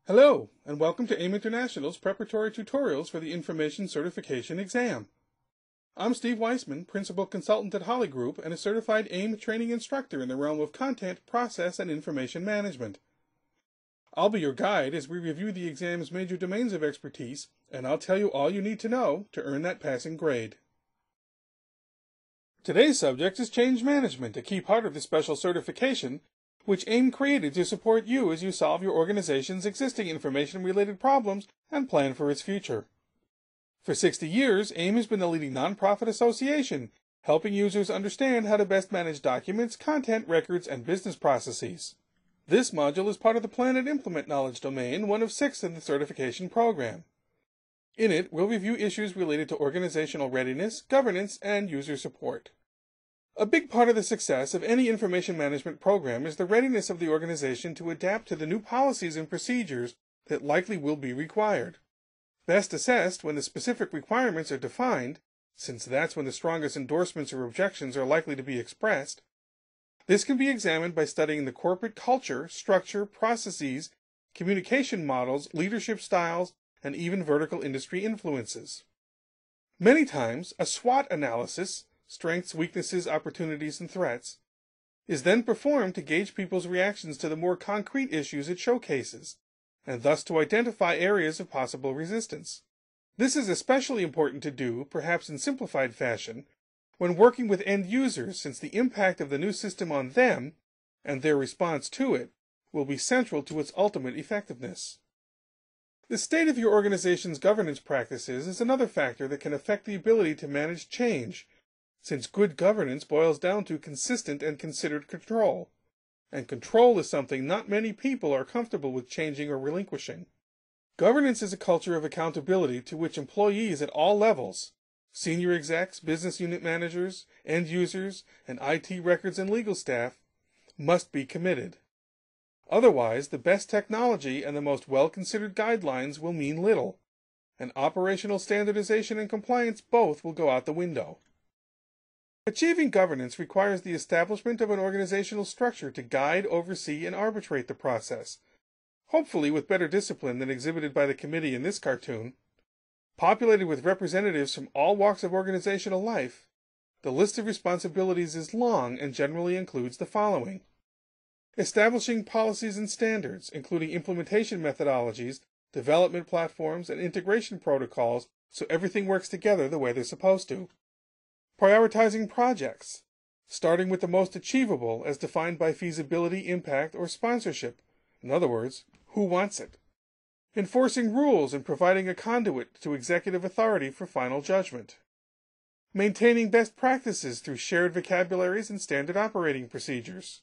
Hello, and welcome to AIM International's preparatory tutorials for the Information Certification exam. I'm Steve Weissman, Principal Consultant at Holly Group and a certified AIM training instructor in the realm of content, process, and information management. I'll be your guide as we review the exam's major domains of expertise, and I'll tell you all you need to know to earn that passing grade. Today's subject is change management, a key part of the special certification, which AIM created to support you as you solve your organization's existing information-related problems and plan for its future. For 60 years, AIM has been the leading nonprofit association, helping users understand how to best manage documents, content, records, and business processes. This module is part of the Plan and Implement knowledge domain, one of 6 in the certification program. In it, we'll review issues related to organizational readiness, governance, and user support. A big part of the success of any information management program is the readiness of the organization to adapt to the new policies and procedures that likely will be required. Best assessed when the specific requirements are defined, since that's when the strongest endorsements or objections are likely to be expressed. This can be examined by studying the corporate culture, structure, processes, communication models, leadership styles, and even vertical industry influences. Many times, a SWOT analysis, strengths, weaknesses, opportunities, and threats, is then performed to gauge people's reactions to the more concrete issues it showcases, and thus to identify areas of possible resistance. This is especially important to do, perhaps in simplified fashion, when working with end users, since the impact of the new system on them, and their response to it, will be central to its ultimate effectiveness. The state of your organization's governance practices is another factor that can affect the ability to manage change, since good governance boils down to consistent and considered control, and control is something not many people are comfortable with changing or relinquishing. Governance is a culture of accountability to which employees at all levels, senior execs, business unit managers, end users, and IT records and legal staff, must be committed. Otherwise, the best technology and the most well-considered guidelines will mean little, and operational standardization and compliance both will go out the window. Achieving governance requires the establishment of an organizational structure to guide, oversee, and arbitrate the process, hopefully with better discipline than exhibited by the committee in this cartoon. Populated with representatives from all walks of organizational life, the list of responsibilities is long and generally includes the following: establishing policies and standards, including implementation methodologies, development platforms, and integration protocols so everything works together the way they're supposed to. Prioritizing projects, starting with the most achievable as defined by feasibility, impact, or sponsorship. In other words, who wants it? Enforcing rules and providing a conduit to executive authority for final judgment. Maintaining best practices through shared vocabularies and standard operating procedures.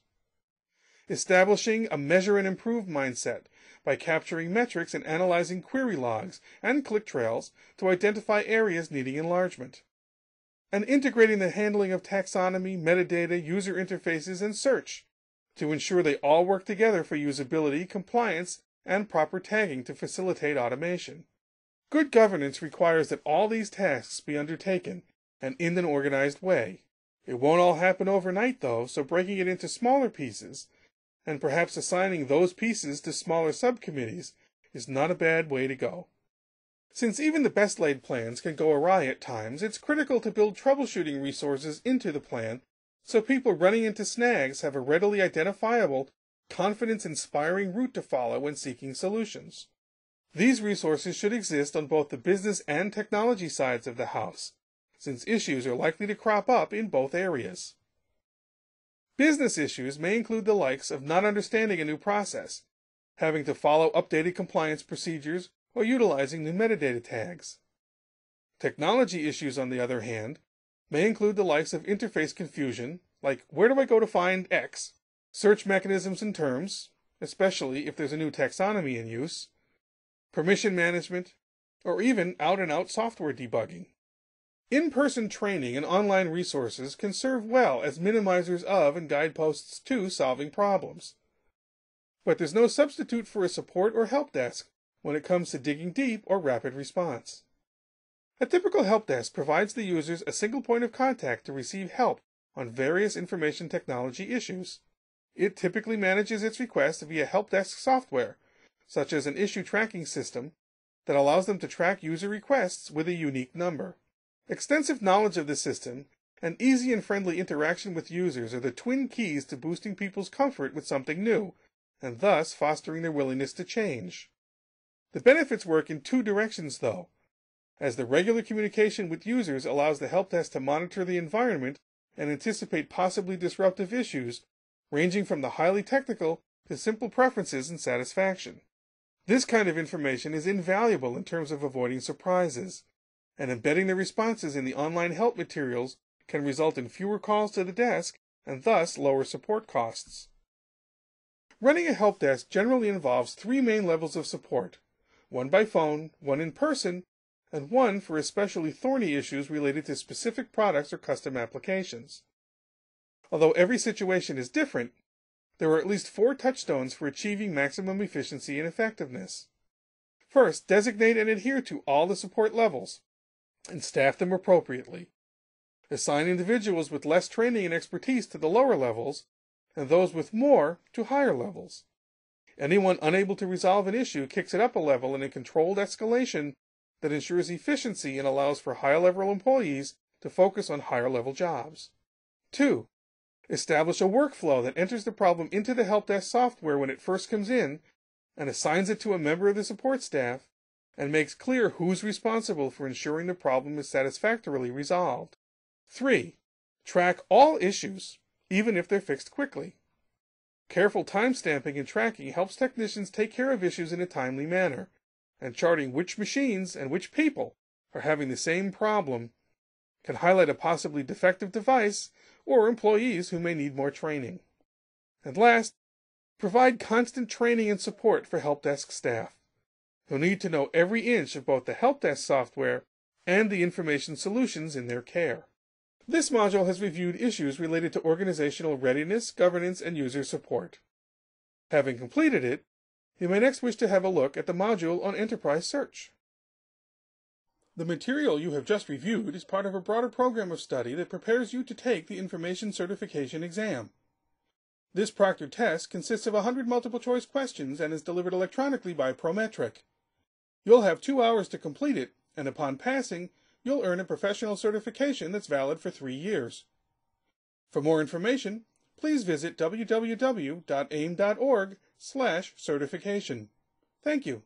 Establishing a measure and improve mindset by capturing metrics and analyzing query logs and click trails to identify areas needing enlargement. And integrating the handling of taxonomy, metadata, user interfaces, and search to ensure they all work together for usability, compliance, and proper tagging to facilitate automation. Good governance requires that all these tasks be undertaken and in an organized way. It won't all happen overnight, though, so breaking it into smaller pieces, and perhaps assigning those pieces to smaller subcommittees, is not a bad way to go. Since even the best-laid plans can go awry at times, it's critical to build troubleshooting resources into the plan so people running into snags have a readily identifiable, confidence-inspiring route to follow when seeking solutions. These resources should exist on both the business and technology sides of the house, since issues are likely to crop up in both areas. Business issues may include the likes of not understanding a new process, having to follow updated compliance procedures, or utilizing new metadata tags. Technology issues, on the other hand, may include the likes of interface confusion, like where do I go to find X, search mechanisms and terms, especially if there's a new taxonomy in use, permission management, or even out-and-out software debugging. In-person training and online resources can serve well as minimizers of and guideposts to solving problems. But there's no substitute for a support or help desk when it comes to digging deep or rapid response. A typical help desk provides the users a single point of contact to receive help on various information technology issues. It typically manages its requests via help desk software, such as an issue tracking system that allows them to track user requests with a unique number. Extensive knowledge of the system and easy and friendly interaction with users are the twin keys to boosting people's comfort with something new, and thus fostering their willingness to change. The benefits work in two directions, though, as the regular communication with users allows the help desk to monitor the environment and anticipate possibly disruptive issues, ranging from the highly technical to simple preferences and satisfaction. This kind of information is invaluable in terms of avoiding surprises, and embedding the responses in the online help materials can result in fewer calls to the desk and thus lower support costs. Running a help desk generally involves three main levels of support: one by phone, one in person, and one for especially thorny issues related to specific products or custom applications. Although every situation is different, there are at least 4 touchstones for achieving maximum efficiency and effectiveness. First, designate and adhere to all the support levels, and staff them appropriately. Assign individuals with less training and expertise to the lower levels, and those with more to higher levels. Anyone unable to resolve an issue kicks it up a level in a controlled escalation that ensures efficiency and allows for higher-level employees to focus on higher-level jobs. 2. Establish a workflow that enters the problem into the help desk software when it first comes in and assigns it to a member of the support staff and makes clear who's responsible for ensuring the problem is satisfactorily resolved. 3. Track all issues, even if they're fixed quickly. Careful timestamping and tracking helps technicians take care of issues in a timely manner, and charting which machines and which people are having the same problem can highlight a possibly defective device or employees who may need more training. And last, provide constant training and support for help desk staff, who need to know every inch of both the help desk software and the information solutions in their care. This module has reviewed issues related to organizational readiness, governance, and user support. Having completed it, you may next wish to have a look at the module on enterprise search. The material you have just reviewed is part of a broader program of study that prepares you to take the Information Certification exam. This proctored test consists of 100 multiple-choice questions and is delivered electronically by Prometric. You'll have 2 hours to complete it, and upon passing, you'll earn a professional certification that's valid for 3 years. For more information, please visit www.aim.org/certification. Thank you.